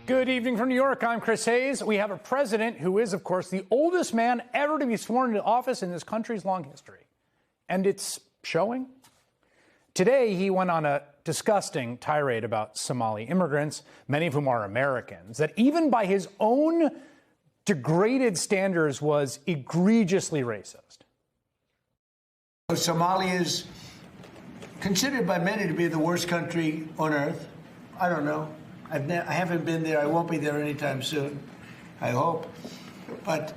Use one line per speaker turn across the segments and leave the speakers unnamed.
Good evening from New York. I'm Chris Hayes. We have a president who is, of course, the oldest man ever to be sworn into office in this country's long history. And it's showing. Today, he went on a disgusting tirade about Somali immigrants, many of whom are Americans, that even by his own degraded standards was egregiously racist.
Somalia is considered by many to be the worst country on earth. I don't know. I haven't been there. I won't be there anytime soon, I hope. But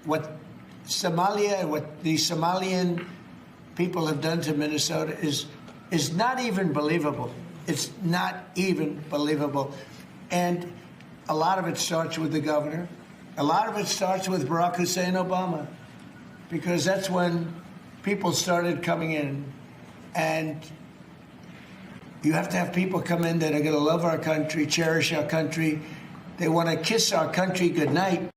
what Somalia, what the Somalian people have done to Minnesota is not even believable. It's not even believable. And a lot of it starts with the governor. A lot of it starts with Barack Hussein Obama, because that's when people started coming in. And you have to have people come in that are going to love our country, cherish our country. They want to kiss our country goodnight.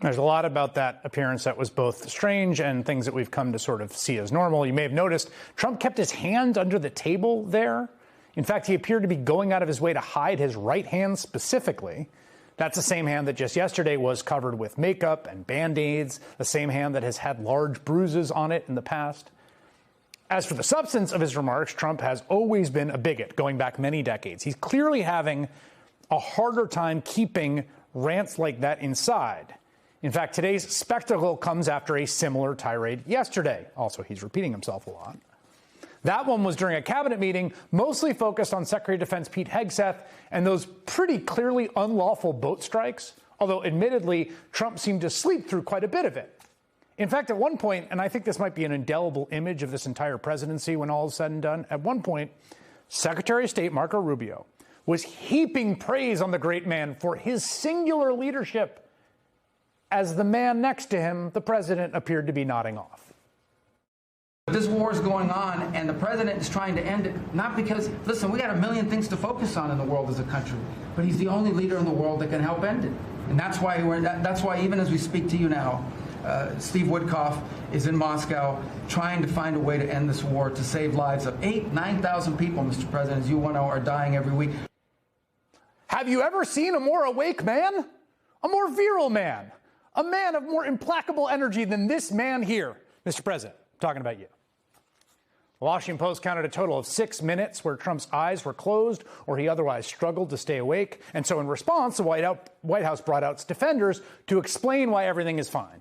There's a lot about that appearance that was both strange and things that we've come to sort of see as normal. You may have noticed Trump kept his hand under the table there. In fact, he appeared to be going out of his way to hide his right hand specifically. That's the same hand that just yesterday was covered with makeup and Band-Aids, the same hand that has had large bruises on it in the past. As for the substance of his remarks, Trump has always been a bigot, going back many decades. He's clearly having a harder time keeping rants like that inside. In fact, today's spectacle comes after a similar tirade yesterday. Also, he's repeating himself a lot. That one was during a cabinet meeting, mostly focused on Secretary of Defense Pete Hegseth and those pretty clearly unlawful boat strikes, although admittedly, Trump seemed to sleep through quite a bit of it. In fact, at one point, and I think this might be an indelible image of this entire presidency when all is said and done, at one point, Secretary of State Marco Rubio was heaping praise on the great man for his singular leadership, as the man next to him, the president, appeared to be nodding off.
This war is going on, and the president is trying to end it, not because, listen, we got a million things to focus on in the world as a country, but he's the only leader in the world that can help end it. And that's why even as we speak to you now, Steve Witkoff is in Moscow trying to find a way to end this war, to save lives of 9,000 people, Mr. President, as you know, are dying every week.
Have you ever seen a more awake man? A more virile man? A man of more implacable energy than this man here, Mr. President? I'm talking about you. The Washington Post counted a total of 6 minutes where Trump's eyes were closed or he otherwise struggled to stay awake. And so in response, the White House brought out its defenders to explain why everything is fine.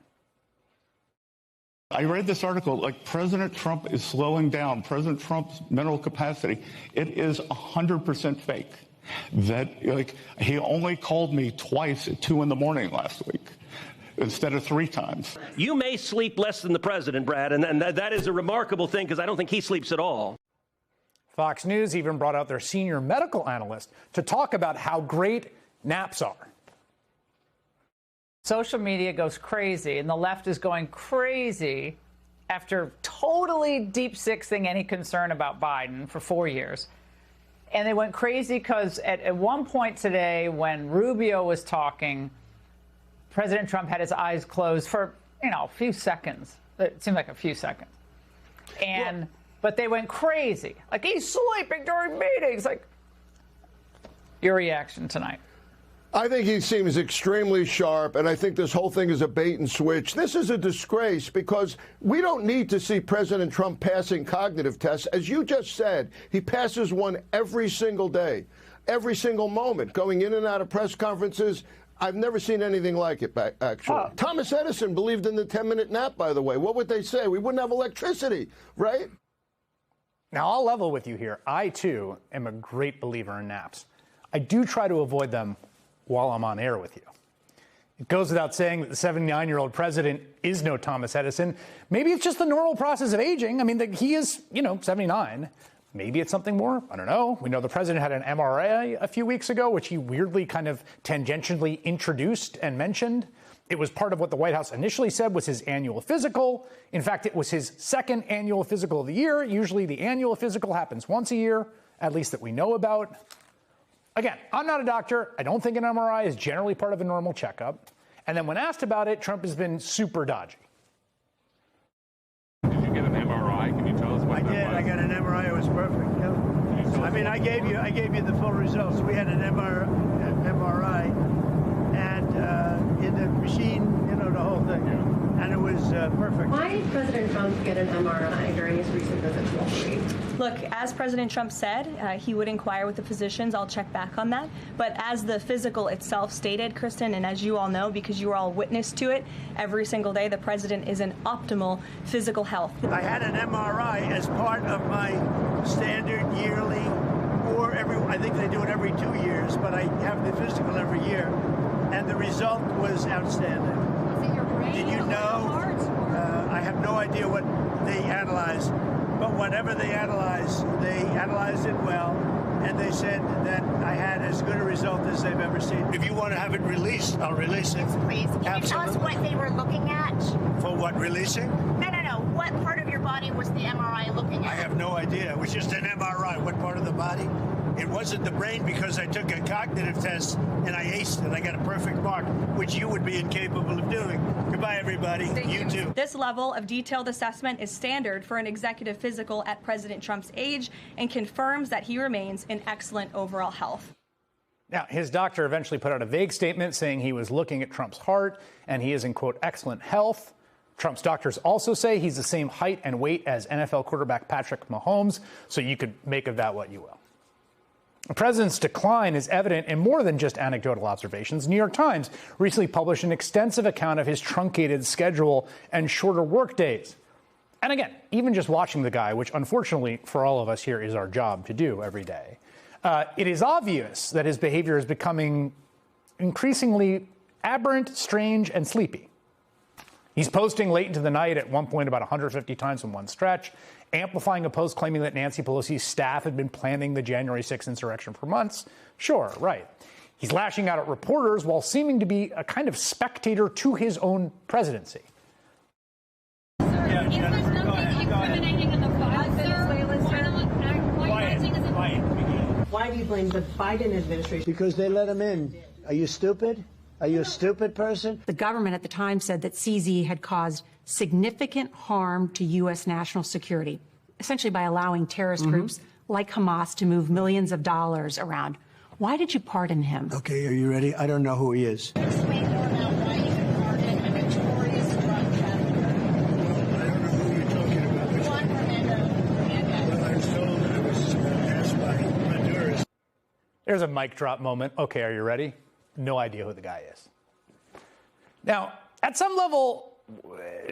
I read this article, like President Trump is slowing down, President Trump's mental capacity. It is 100% fake. That, he only called me twice at 2 a.m. last week instead of 3 times.
You may sleep less than the president, Brad, and that is a remarkable thing because I don't think he sleeps at all.
Fox News even brought out their senior medical analyst to talk about how great naps are.
Social media goes crazy, and the left is going crazy after totally deep-sixing any concern about Biden for 4 years. And they went crazy because at one point today, when Rubio was talking, President Trump had his eyes closed for, a few seconds. It seemed like a few seconds. But they went crazy. Like, he's sleeping during meetings. Like, your reaction tonight?
I think he seems extremely sharp, and I think this whole thing is a bait and switch. This is a disgrace because we don't need to see President Trump passing cognitive tests. As you just said, he passes one every single day, every single moment, going in and out of press conferences. I've never seen anything like it, actually. Oh. Thomas Edison believed in the 10-minute nap, by the way. What would they say? We wouldn't have electricity, right?
Now, I'll level with you here. I, too, am a great believer in naps. I do try to avoid them while I'm on air with you. It goes without saying that the 79-year-old president is no Thomas Edison. Maybe it's just the normal process of aging. I mean, he is, 79. Maybe it's something more. I don't know. We know the president had an MRI a few weeks ago, which he weirdly kind of tangentially introduced and mentioned. It was part of what the White House initially said was his annual physical. In fact, it was his second annual physical of the year. Usually the annual physical happens once a year, at least that we know about. Again, I'm not a doctor. I don't think an MRI is generally part of a normal checkup. And then when asked about it, Trump has been super dodgy.
Did you get an MRI? Can you tell us what that was?
I did. I got an MRI. It was perfect. Yeah. I mean, I gave you the full results. We had an MRI.
perfect.
Why did President Trump get an MRI during his recent visit to Wall Street?
Look, as President Trump said, he would inquire with the physicians. I'll check back on that. But as the physical itself stated, Kristen, and as you all know, because you were all witness to it, every single day the president is in optimal physical health.
I had an MRI as part of my standard yearly, or I think they do it every 2 years, but I have the physical every year, and the result was outstanding.
Is it your brain?
Did you know? I have no idea what they analyzed, but whatever they analyzed it well, and they said that I had as good a result as they've ever seen. If you want to have it released, I'll release it.
Please, can you tell us what they were looking at?
For what, releasing?
No. What part of your body was the MRI looking at?
I have no idea. It was just an MRI. What part of the body? It wasn't the brain because I took a cognitive test and I aced it. I got a perfect mark, which you would be incapable of doing. Goodbye, everybody. You too.
This level of detailed assessment is standard for an executive physical at President Trump's age and confirms that he remains in excellent overall health.
Now, his doctor eventually put out a vague statement saying he was looking at Trump's heart and he is in, quote, excellent health. Trump's doctors also say he's the same height and weight as NFL quarterback Patrick Mahomes, so you could make of that what you will. The president's decline is evident in more than just anecdotal observations. New York Times recently published an extensive account of his truncated schedule and shorter work days. And again, even just watching the guy, which unfortunately for all of us here is our job to do every day, it is obvious that his behavior is becoming increasingly aberrant, strange, and sleepy. He's posting late into the night at one point about 150 times in one stretch, amplifying a post claiming that Nancy Pelosi's staff had been planning the January 6th insurrection for months. Sure, right. He's lashing out at reporters while seeming to be a kind of spectator to his own presidency.
Sir, is there something incriminating in the file, sir?
Why do you blame the Biden administration?
Because they let him in. Are you stupid? Are you a stupid person?
The government at the time said that CZ had caused significant harm to U.S. national security, essentially by allowing terrorist groups like Hamas to move millions of dollars around. Why did you pardon him?
Okay, are you ready? I don't know who he is.
Explain more about why you pardoned a notorious drug trafficker.
I don't know who you're talking about.
Juan Fernando.
Well, I was told that I was asked by Honduras.
There's a mic drop moment. Okay, are you ready? No idea who the guy is. Now, at some level,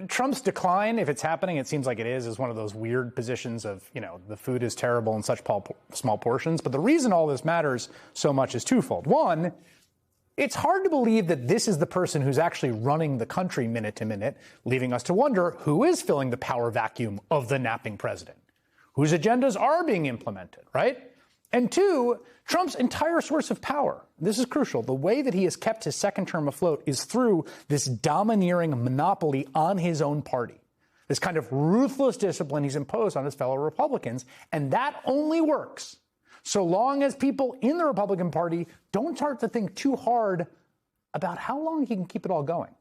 Trump's decline, if it's happening, it seems like it is one of those weird positions of, the food is terrible in such small portions. But the reason all this matters so much is twofold. One, it's hard to believe that this is the person who's actually running the country minute to minute, leaving us to wonder who is filling the power vacuum of the napping president, whose agendas are being implemented, right? And two, Trump's entire source of power, this is crucial, the way that he has kept his second term afloat is through this domineering monopoly on his own party, this kind of ruthless discipline he's imposed on his fellow Republicans. And that only works so long as people in the Republican Party don't start to think too hard about how long he can keep it all going.